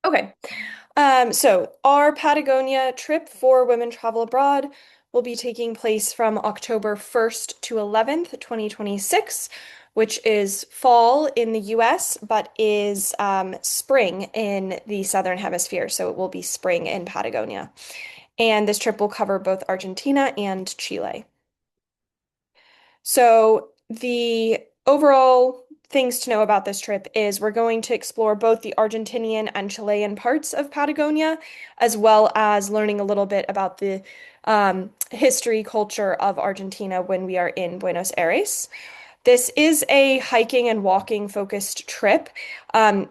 Okay. So our Patagonia trip for women travel abroad will be taking place from October 1st to 11th, 2026, which is fall in the US, but is spring in the Southern Hemisphere. So it will be spring in Patagonia. And this trip will cover both Argentina and Chile. So, the overall things to know about this trip is we're going to explore both the Argentinian and Chilean parts of Patagonia, as well as learning a little bit about the history, culture of Argentina when we are in Buenos Aires. This is a hiking and walking focused trip.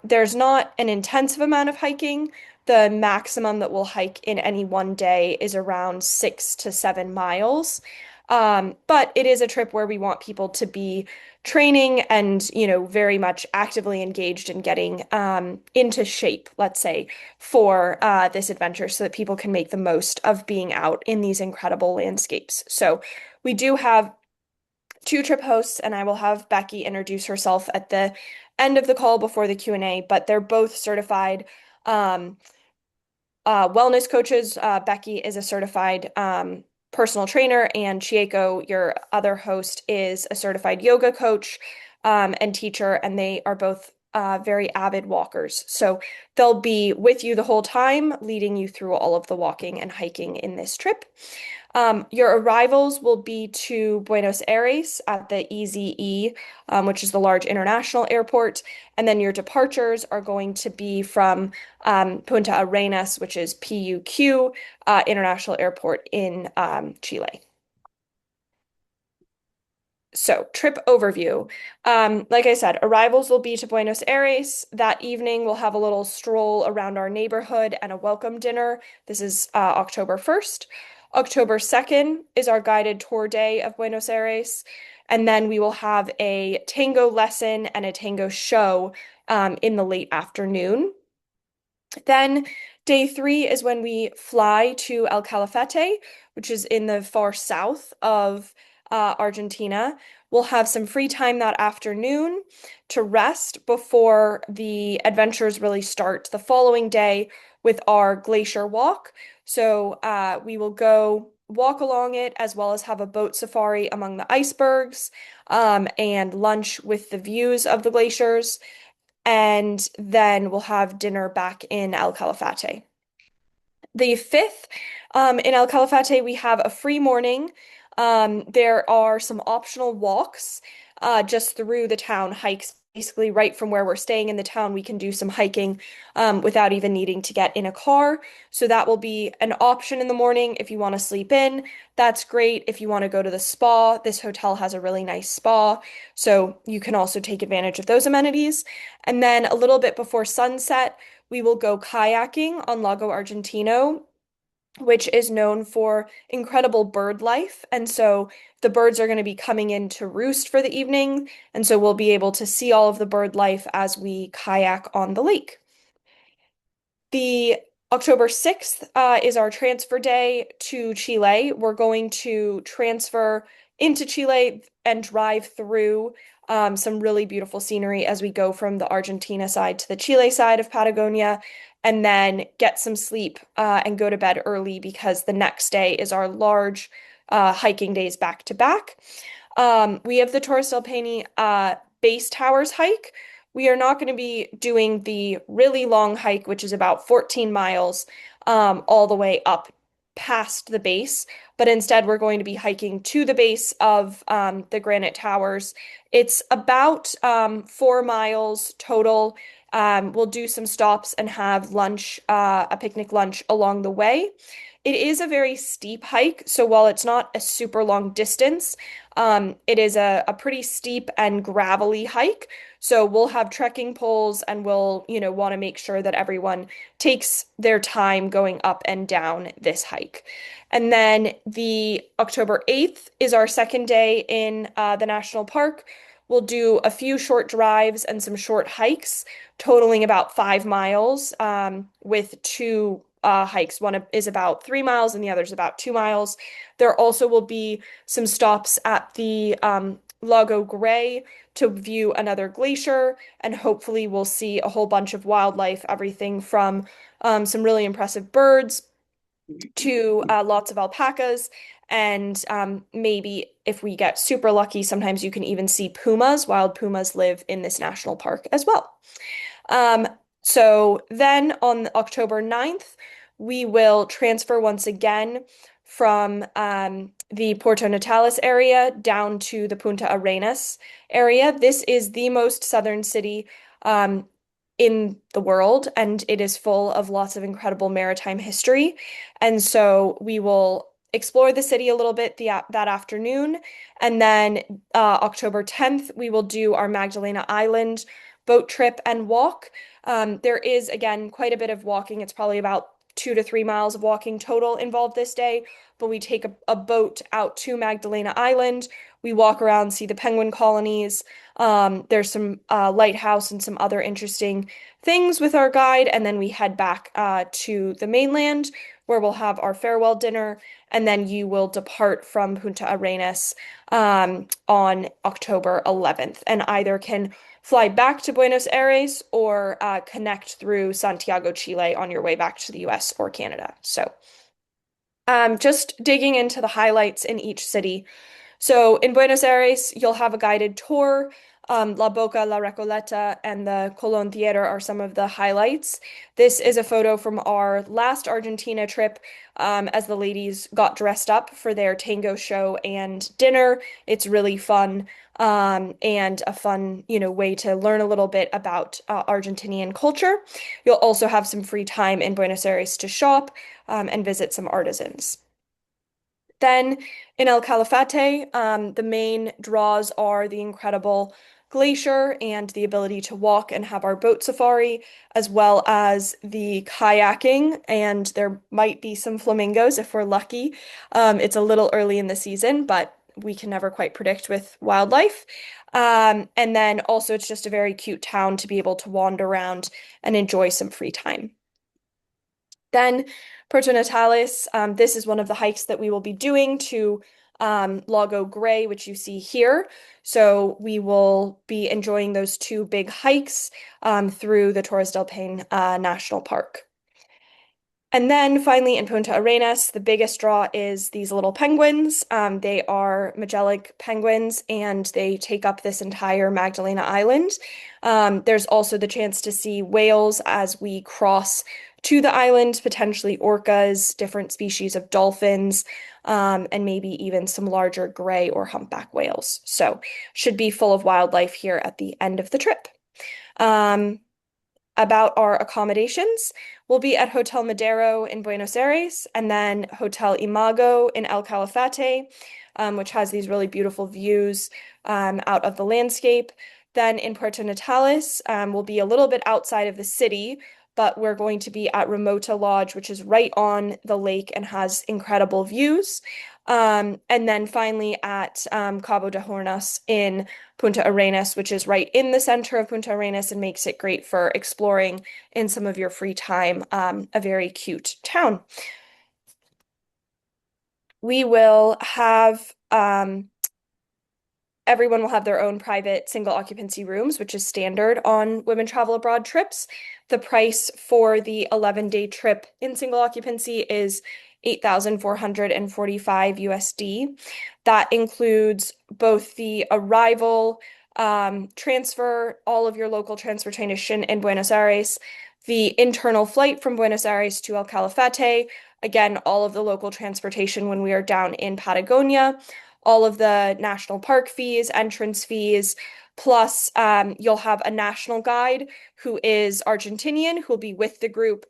There's not an intensive amount of hiking. The maximum that we'll hike in any one day is around 6 to 7 miles. But it is a trip where we want people to be training and, very much actively engaged in getting into shape, let's say, for this adventure so that people can make the most of being out in these incredible landscapes. So we do have two trip hosts, and I will have Becky introduce herself at the end of the call before the Q&A, but they're both certified um, wellness coaches. Becky is a certified personal trainer, and Chieko, your other host, is a certified yoga coach and teacher, and they are both very avid walkers. So they'll be with you the whole time, leading you through all of the walking and hiking in this trip. Your arrivals will be to Buenos Aires at the EZE, which is the large international airport. And then your departures are going to be from Punta Arenas, which is PUQ International Airport in Chile. So, trip overview. Like I said, arrivals will be to Buenos Aires. That evening, we'll have a little stroll around our neighborhood and a welcome dinner. This is October 1st. October 2nd is our guided tour day of Buenos Aires. And then we will have a tango lesson and a tango show in the late afternoon. Then day three is when we fly to El Calafate, which is in the far south of Argentina. We'll have some free time that afternoon to rest before the adventures really start the following day with our glacier walk. So we will go walk along it as well as have a boat safari among the icebergs and lunch with the views of the glaciers, and then we'll have dinner back in El Calafate. The fifth, in El Calafate, we have a free morning. There are some optional walks just through the town, hikes. Basically, right from where we're staying in the town, we can do some hiking without even needing to get in a car. So that will be an option in the morning if you want to sleep in. That's great. If you want to go to the spa, this hotel has a really nice spa. So you can also take advantage of those amenities. And then a little bit before sunset, we will go kayaking on Lago Argentino, which is known for incredible bird life. And so the birds are going to be coming in to roost for the evening. And so we'll be able to see all of the bird life as we kayak on the lake. The October 6th is our transfer day to Chile. We're going to transfer into Chile and drive through some really beautiful scenery as we go from the Argentina side to the Chile side of Patagonia, and then get some sleep and go to bed early because the next day is our large hiking days back to back. We have the Torres del Paine base towers hike. We are not going to be doing the really long hike, which is about 14 miles all the way up past the base, but instead we're going to be hiking to the base of the granite towers. It's about 4 miles total. We'll do some stops and have lunch, a picnic lunch along the way. It is a very steep hike, so while it's not a super long distance, it is a pretty steep and gravelly hike. So we'll have trekking poles and we'll, want to make sure that everyone takes their time going up and down this hike. And then the October 8th is our second day in the national park. We'll do a few short drives and some short hikes, totaling about 5 miles, with two hikes. One is about 3 miles and the other is about 2 miles. There also will be some stops at the Lago Gray to view another glacier, and hopefully we'll see a whole bunch of wildlife, everything from some really impressive birds to lots of alpacas. And maybe if we get super lucky, sometimes you can even see pumas. Wild pumas live in this national park as well. Um, so then on October 9th, we will transfer once again from the Puerto Natales area down to the Punta Arenas area. This is the most southern city um, in the world, and it is full of lots of incredible maritime history. And so we will explore the city a little bit that afternoon. And then October 10th, we will do our Magdalena Island boat trip and walk. There is, again, quite a bit of walking. It's probably about 2 to 3 miles of walking total involved this day, but we take a boat out to Magdalena Island. We walk around, see the penguin colonies. There's some lighthouse and some other interesting things with our guide, and then we head back to the mainland where we'll have our farewell dinner, and then you will depart from Punta Arenas on October 11th, and either can fly back to Buenos Aires or connect through Santiago, Chile on your way back to the US or Canada. So, just digging into the highlights in each city. So in Buenos Aires, you'll have a guided tour. La Boca, La Recoleta, and the Colón Theater are some of the highlights. This is a photo from our last Argentina trip, as the ladies got dressed up for their tango show and dinner. It's really fun, and a fun, way to learn a little bit about Argentinian culture. You'll also have some free time in Buenos Aires to shop, and visit some artisans. Then in El Calafate, the main draws are the incredible glacier and the ability to walk and have our boat safari, as well as the kayaking, and there might be some flamingos if we're lucky. It's a little early in the season, but we can never quite predict with wildlife. And then also, it's just a very cute town to be able to wander around and enjoy some free time. Then Puerto Natales, this is one of the hikes that we will be doing to Lago Gray, which you see here. So we will be enjoying those two big hikes through the Torres del Paine National Park. And then finally in Punta Arenas, the biggest draw is these little penguins. They are Magellan penguins and they take up this entire Magdalena Island. There's also the chance to see whales as we cross to the island, potentially orcas, different species of dolphins, and maybe even some larger gray or humpback whales. So should be full of wildlife here at the end of the trip. Um, about our accommodations. We'll be at Hotel Madero in Buenos Aires and then Hotel Imago in El Calafate, which has these really beautiful views out of the landscape. Then in Puerto Natales, we'll be a little bit outside of the city, but we're going to be at Ramota Lodge, which is right on the lake and has incredible views. And then finally at Cabo de Hornos in Punta Arenas, which is right in the center of Punta Arenas and makes it great for exploring in some of your free time. A very cute town. We will have everyone will have their own private single occupancy rooms, which is standard on women travel abroad trips. The price for the 11-day trip in single occupancy is 8,445 USD. That includes both the arrival, transfer, all of your local transportation in Buenos Aires, the internal flight from Buenos Aires to El Calafate, again, all of the local transportation when we are down in Patagonia, all of the national park fees, entrance fees, plus you'll have a national guide who is Argentinian, who will be with the group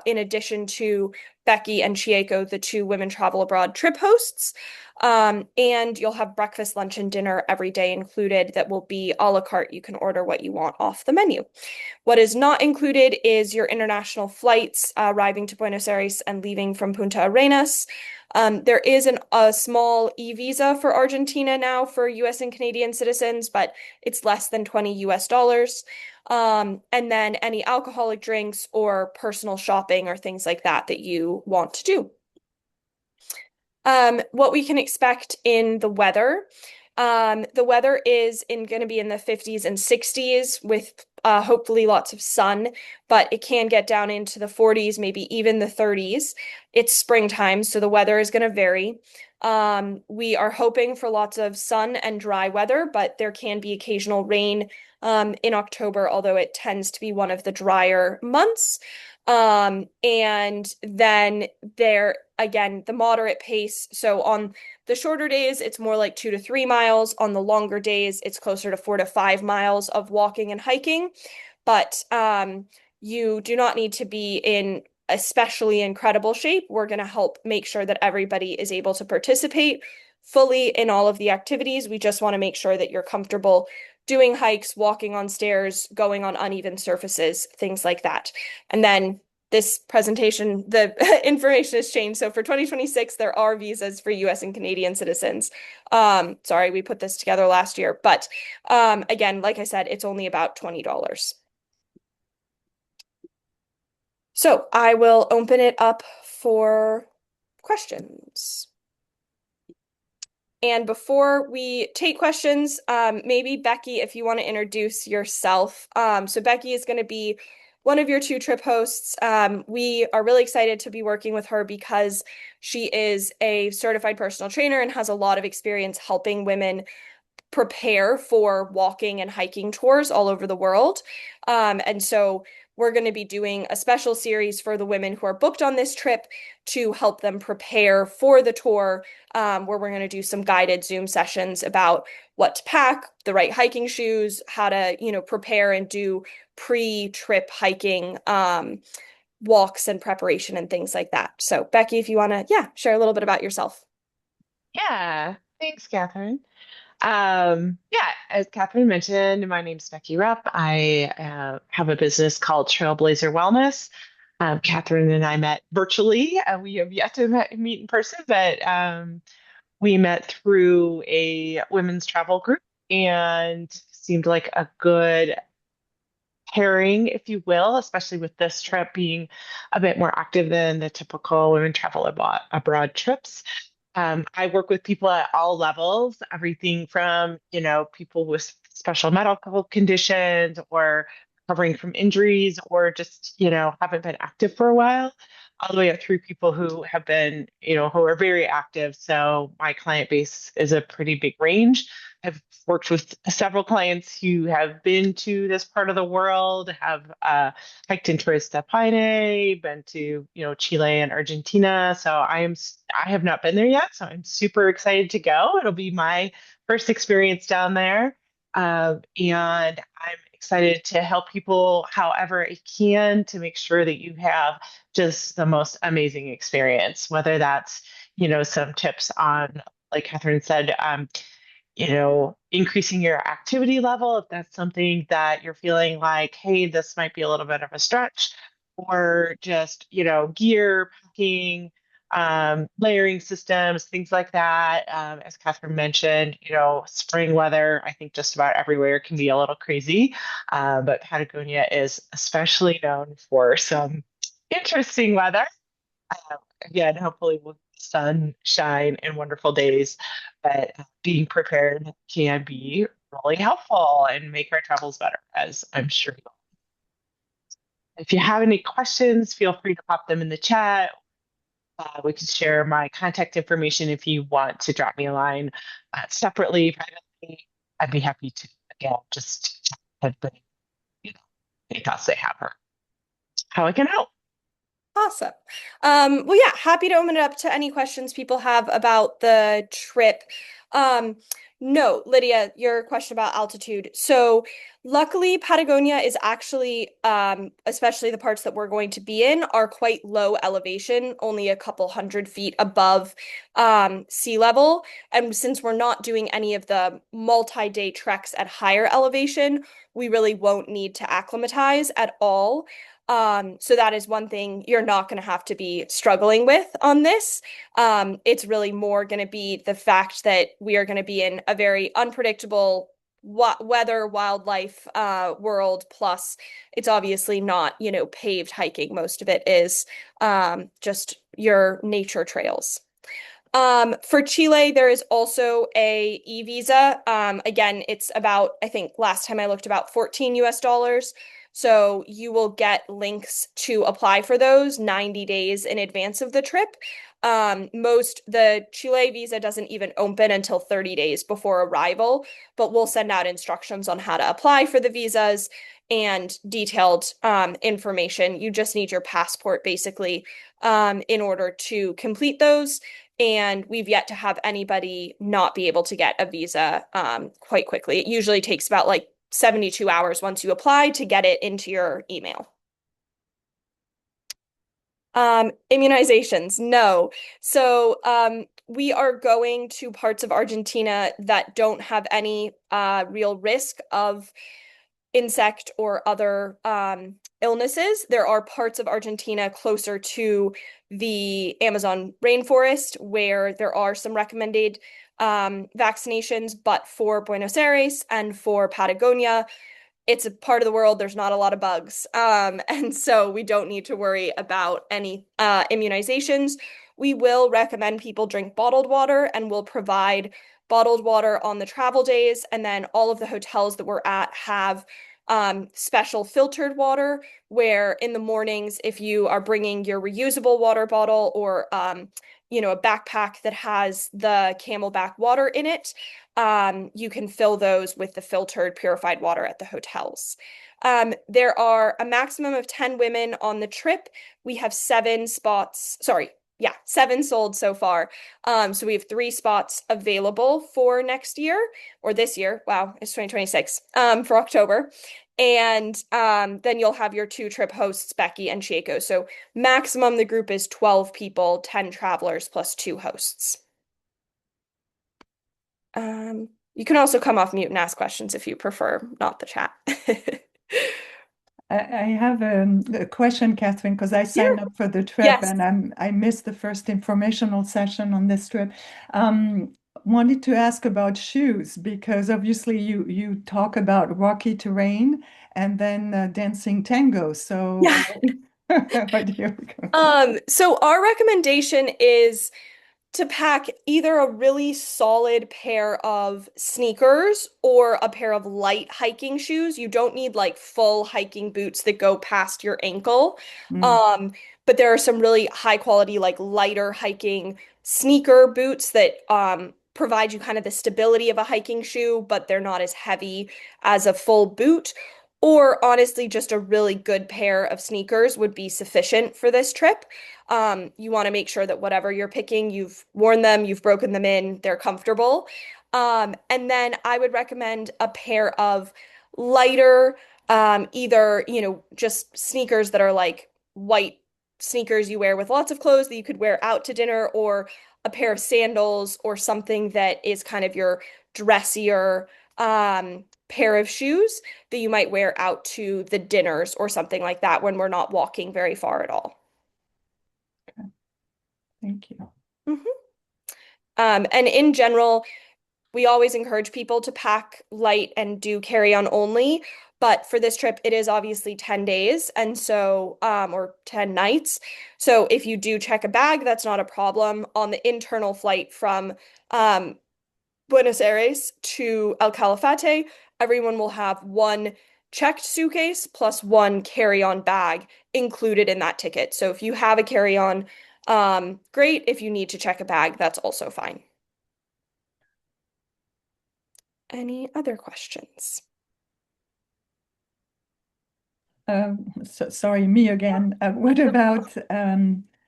in addition to Becky and Chieko, the two women travel abroad trip hosts. And you'll have breakfast, lunch, and dinner every day included that will be a la carte. You can order what you want off the menu. What is not included is your international flights arriving to Buenos Aires and leaving from Punta Arenas. There is a small e-visa for Argentina now for US and Canadian citizens, but it's less than 20 US dollars. And then any alcoholic drinks or personal shopping or things like that that you want to do. What we can expect in the weather. The weather is going to be in the 50s and 60s with hopefully lots of sun, but it can get down into the 40s, maybe even the 30s. It's springtime, so the weather is going to vary. We are hoping for lots of sun and dry weather, but there can be occasional rain in October, although it tends to be one of the drier months. And then there, again, the moderate pace. So on the shorter days, it's more like 2 to 3 miles. On the longer days, it's closer to 4 to 5 miles of walking and hiking. But you do not need to be in especially incredible shape. We're going to help make sure that everybody is able to participate fully in all of the activities. We just want to make sure that you're comfortable doing hikes, walking on stairs, going on uneven surfaces, things like that. And then this presentation, the information has changed. So for 2026, there are visas for US and Canadian citizens. Sorry, we put this together last year, but again, like I said, it's only about $20. So I will open it up for questions. And before we take questions, maybe Becky, if you want to introduce yourself. So Becky is going to be one of your two trip hosts. We are really excited to be working with her because she is a certified personal trainer and has a lot of experience helping women prepare for walking and hiking tours all over the world. And so we're going to be doing a special series for the women who are booked on this trip to help them prepare for the tour, where we're going to do some guided Zoom sessions about what to pack, the right hiking shoes, how to, prepare and do pre-trip hiking walks and preparation and things like that. So Becky, if you want to, yeah, share a little bit about yourself. Yeah, thanks, Catherine. Yeah, as Catherine mentioned, my name's Becky Rupp. I have a business called Trailblazer Wellness. Catherine and I met virtually. We have yet to meet in person, but we met through a women's travel group and seemed like a good pairing, if you will, especially with this trip being a bit more active than the typical women travel abroad trips. I work with people at all levels, everything from, people with special medical conditions or recovering from injuries or just, haven't been active for a while, all the way up through people who have been, who are very active. So my client base is a pretty big range. I've worked with several clients who have been to this part of the world, have hiked in Torres, Paine, been to Chile and Argentina. So I have not been there yet, so I'm super excited to go. It'll be my first experience down there, and I'm excited to help people however I can to make sure that you have just the most amazing experience. Whether that's some tips on, like Catherine said, increasing your activity level if that's something that you're feeling like, hey, this might be a little bit of a stretch, or just, gear, packing, layering systems, things like that. As Catherine mentioned, spring weather, I think just about everywhere can be a little crazy, but Patagonia is especially known for some interesting weather. Again, hopefully with sunshine and wonderful days, but being prepared can be really helpful and make our travels better, as I'm sure you'll. If you have any questions, feel free to pop them in the chat. We can share my contact information if you want to drop me a line separately, privately. I'd be happy to, again, just chat with any thoughts they have or how I can help. Awesome. Well, yeah, happy to open it up to any questions people have about the trip. Um, no, Lydia, your question about altitude. So, luckily, Patagonia is actually, especially the parts that we're going to be in, are quite low elevation, only a couple 100 feet above sea level. And since we're not doing any of the multi-day treks at higher elevation, we really won't need to acclimatize at all. So that is one thing you're not going to have to be struggling with on this. It's really more going to be the fact that we are going to be in a very unpredictable weather, wildlife world. Plus, it's obviously not, paved hiking. Most of it is just your nature trails. For Chile, there is also a e-visa. Again, it's about, I think last time I looked, about 14 US dollars. So you will get links to apply for those 90 days in advance of the trip. The Chile visa doesn't even open until 30 days before arrival, but we'll send out instructions on how to apply for the visas and detailed information. You just need your passport basically in order to complete those. And we've yet to have anybody not be able to get a visa quite quickly. It usually takes about like 72 hours once you apply to get it into your email. Immunizations, no. We are going to parts of Argentina that don't have any real risk of insect or other illnesses. There are parts of Argentina closer to the Amazon rainforest where there are some recommended vaccinations, but for Buenos Aires and for Patagonia, it's a part of the world, there's not a lot of bugs. And so we don't need to worry about any immunizations. We will recommend people drink bottled water and we'll provide bottled water on the travel days. And then all of the hotels that we're at have special filtered water where in the mornings, if you are bringing your reusable water bottle or a backpack that has the Camelback water in it, you can fill those with the filtered, purified water at the hotels. There are a maximum of 10 women on the trip. We have seven spots, sorry, yeah, seven sold so far. So we have three spots available for next year or this year. Wow, it's 2026 for October. And then you'll have your two trip hosts, Becky and Chieko. So maximum the group is 12 people, 10 travelers plus two hosts. You can also come off mute and ask questions if you prefer, not the chat. I have a question, Catherine, because I signed Sure. up for the trip Yes. and I missed the first informational session on this trip. Wanted to ask about shoes because obviously you talk about rocky terrain and then dancing tango. Yeah. So what do you recommend? So our recommendation is to pack either a really solid pair of sneakers or a pair of light hiking shoes. You don't need like full hiking boots that go past your ankle. Mm, Um, but there are some really high quality, like lighter hiking sneaker boots that provide you kind of the stability of a hiking shoe, but they're not as heavy as a full boot. Or honestly, just a really good pair of sneakers would be sufficient for this trip. You want to make sure that whatever you're picking, you've worn them, you've broken them in, they're comfortable. And then I would recommend a pair of lighter, either, just sneakers that are like white sneakers you wear with lots of clothes that you could wear out to dinner, or a pair of sandals or something that is kind of your dressier pair of shoes that you might wear out to the dinners or something like that when we're not walking very far at all. thank you. Mhm. And in general, we always encourage people to pack light and do carry on only. But for this trip, it is obviously 10 days and so, or 10 nights. So if you do check a bag, that's not a problem. On the internal flight from um, Buenos Aires to El Calafate, everyone will have one checked suitcase plus one carry-on bag included in that ticket. So if you have a carry-on, great. If you need to check a bag, that's also fine. Any other questions? Sorry, me again. What about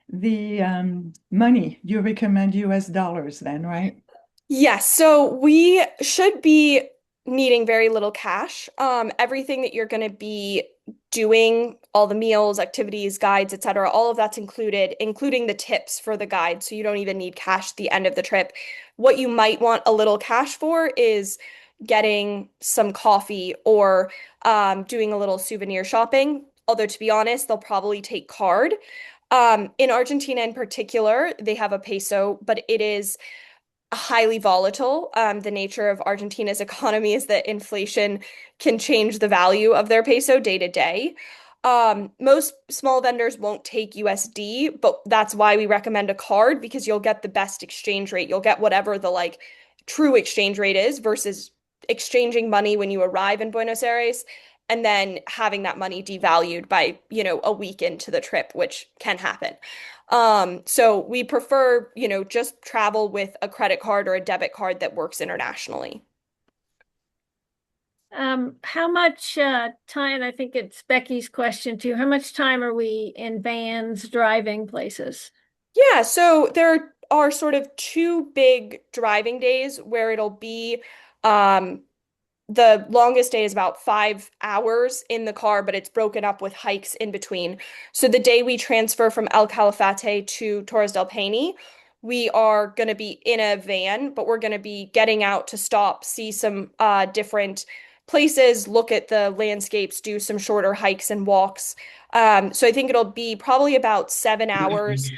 the money? You recommend US dollars then, right? Yes, so we should be needing very little cash. Everything that you're going to be doing, all the meals, activities, guides, etc., all of that's included, including the tips for the guide. So you don't even need cash at the end of the trip. What you might want a little cash for is getting some coffee or doing a little souvenir shopping. Although, to be honest, they'll probably take card. In Argentina in particular, they have a peso, but it is highly volatile. The nature of Argentina's economy is that inflation can change the value of their peso day to day. Most small vendors won't take USD, but that's why we recommend a card because you'll get the best exchange rate. You'll get whatever the like true exchange rate is versus exchanging money when you arrive in Buenos Aires and then having that money devalued by, a week into the trip, which can happen. So we prefer, just travel with a credit card or a debit card that works internationally. How much time, I think it's Becky's question too, how much time are we in vans driving places? Yeah, so there are sort of two big driving days where it'll be um, the longest day is about 5 hours in the car, but it's broken up with hikes in between. So the day we transfer from El Calafate to Torres del Paine, we are going to be in a van, but we're going to be getting out to stop, see some different places, look at the landscapes, do some shorter hikes and walks. So I think it'll be probably about 7 hours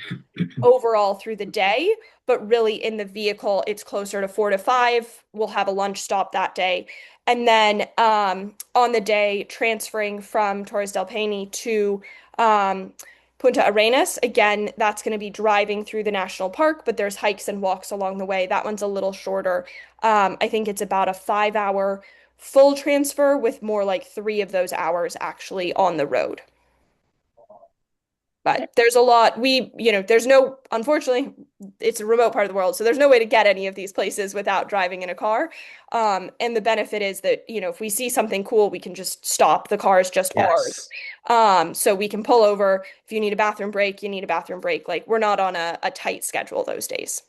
overall through the day, but really in the vehicle, it's closer to 4 to 5. We'll have a lunch stop that day. And then on the day transferring from Torres del Paine to um, Punta Arenas, again, that's going to be driving through the national park, but there's hikes and walks along the way. That one's a little shorter. I think it's about a 5 hour full transfer with more like 3 of those hours actually on the road. But there's a lot, there's no, unfortunately, it's a remote part of the world, so there's no way to get any of these places without driving in a car. And the benefit is that, if we see something cool, we can just stop. The car is just ours. Yes. So we can pull over. If you need a bathroom break, you need a bathroom break. Like we're not on a tight schedule those days.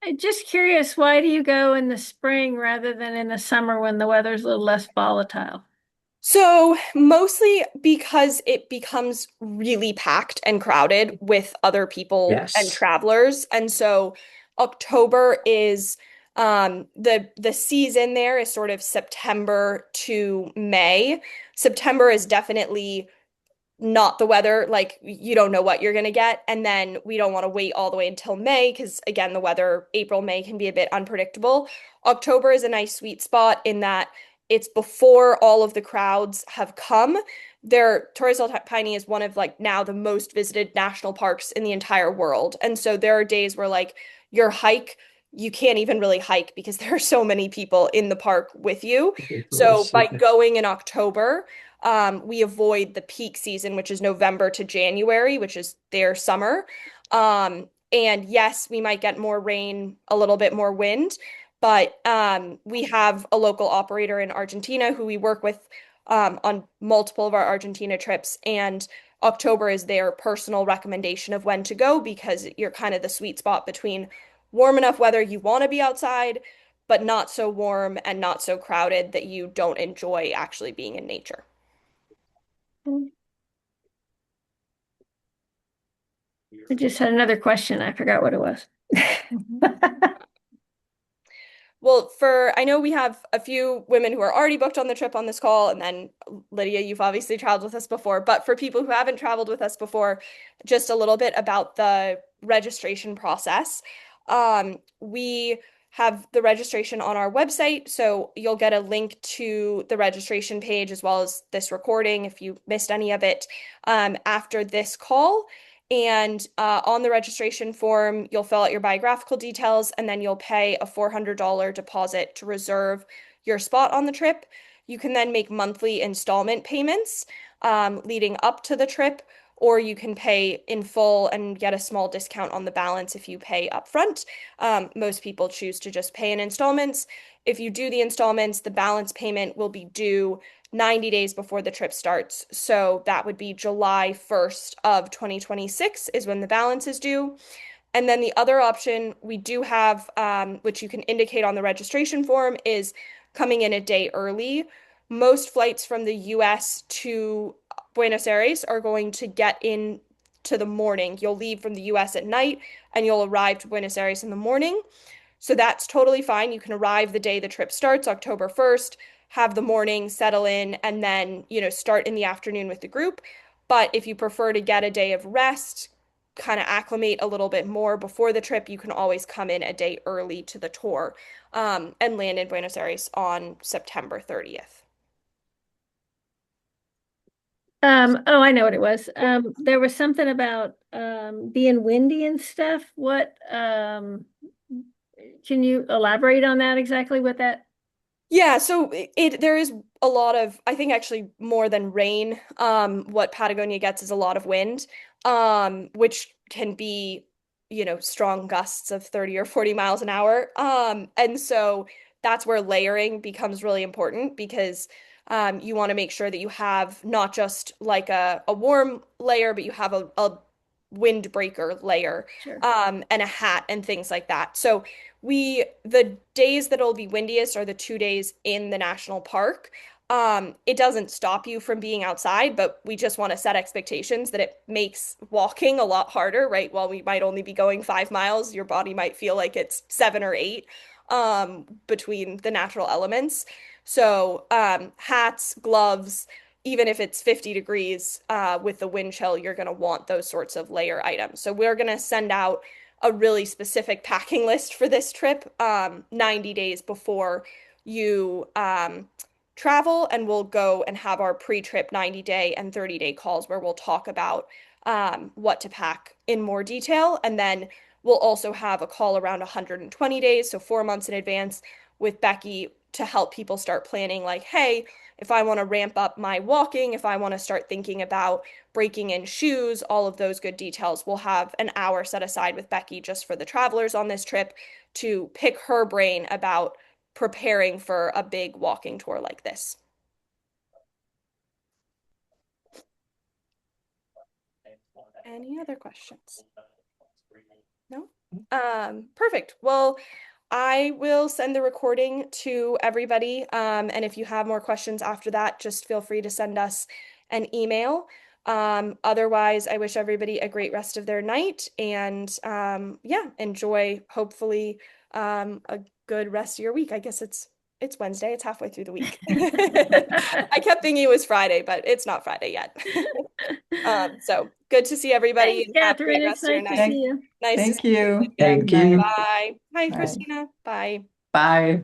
I'm just curious, why do you go in the spring rather than in the summer when the weather's a little less volatile? So, mostly because it becomes really packed and crowded with other people and Yes. travelers. And so October is the season there is sort of September to May. September is definitely not the weather. Like you don't know what you're going to get. And then we don't want to wait all the way until May because, again, the weather, April, May can be a bit unpredictable. October is a nice sweet spot in that it's before all of the crowds have come. Torres del Paine is one of like now the most visited national parks in the entire world. And so there are days where like your hike, you can't even really hike because there are so many people in the park with you. So Ridiculous. by going in October, we avoid the peak season, which is November to January, which is their summer. And yes, we might get more rain, a little bit more wind, but we have a local operator in Argentina who we work with on multiple of our Argentina trips. And October is their personal recommendation of when to go because you're kind of the sweet spot between warm enough weather you want to be outside, but not so warm and not so crowded that you don't enjoy actually being in nature. I just had another question. I forgot what it was. Well, I know we have a few women who are already booked on the trip on this call, and then Lydia, you've obviously traveled with us before, but for people who haven't traveled with us before, just a little bit about the registration process. We have the registration on our website, so you'll get a link to the registration page as well as this recording if you missed any of it after this call. And on the registration form, you'll fill out your biographical details and then you'll pay a $400 deposit to reserve your spot on the trip. You can then make monthly installment payments leading up to the trip, or you can pay in full and get a small discount on the balance if you pay upfront. Most people choose to just pay in installments. If you do the installments, the balance payment will be due 90 days before the trip starts. So that would be July 1st of 2026 is when the balance is due. And then the other option we do have, which you can indicate on the registration form, is coming in a day early. Most flights from the US to Buenos Aires are going to get in to the morning. You'll leave from the US at night and you'll arrive to Buenos Aires in the morning. So that's totally fine. You can arrive the day the trip starts, October 1st, have the morning, settle in, and then, start in the afternoon with the group. But if you prefer to get a day of rest, kind of acclimate a little bit more before the trip, you can always come in a day early to the tour and land in Buenos Aires on September 30th. Oh, I know what it was. There was something about being windy and stuff. What can you elaborate on that exactly what that? Yeah, so there is a lot of, I think actually more than rain. What Patagonia gets is a lot of wind, which can be, strong gusts of 30 or 40 miles an hour. And so that's where layering becomes really important because you want to make sure that you have not just like a warm layer, but you have a windbreaker layer, Sure. and a hat and things like that. So the days that it'll be windiest are the 2 days in the national park. It doesn't stop you from being outside, but we just want to set expectations that it makes walking a lot harder, right? While we might only be going 5 miles, your body might feel like it's 7 or 8, between the natural elements. So, hats, gloves, even if it's 50 degrees, with the wind chill, you're going to want those sorts of layer items. So we're going to send out a really specific packing list for this trip, 90 days before you travel, and we'll go and have our pre-trip 90-day and 30-day calls where we'll talk about what to pack in more detail. And then we'll also have a call around 120 days, so 4 months in advance, with Becky to help people start planning like, hey, if I want to ramp up my walking, if I want to start thinking about breaking in shoes, all of those good details. We'll have an hour set aside with Becky just for the travelers on this trip to pick her brain about preparing for a big walking tour like this. Any other questions? No? Perfect. Well, I will send the recording to everybody. And if you have more questions after that, just feel free to send us an email. Otherwise, I wish everybody a great rest of their night and yeah, enjoy hopefully a good rest of your week. I guess it's Wednesday, it's halfway through the week. I kept thinking it was Friday, but it's not Friday yet. So good to see everybody Thanks, and have a Catherine. great It's rest of your nice to night. see Thank, you. Nice to thank see you, you. Olivia. Good Thank night. you. Bye. Hi, Bye. Christina. Bye. Bye.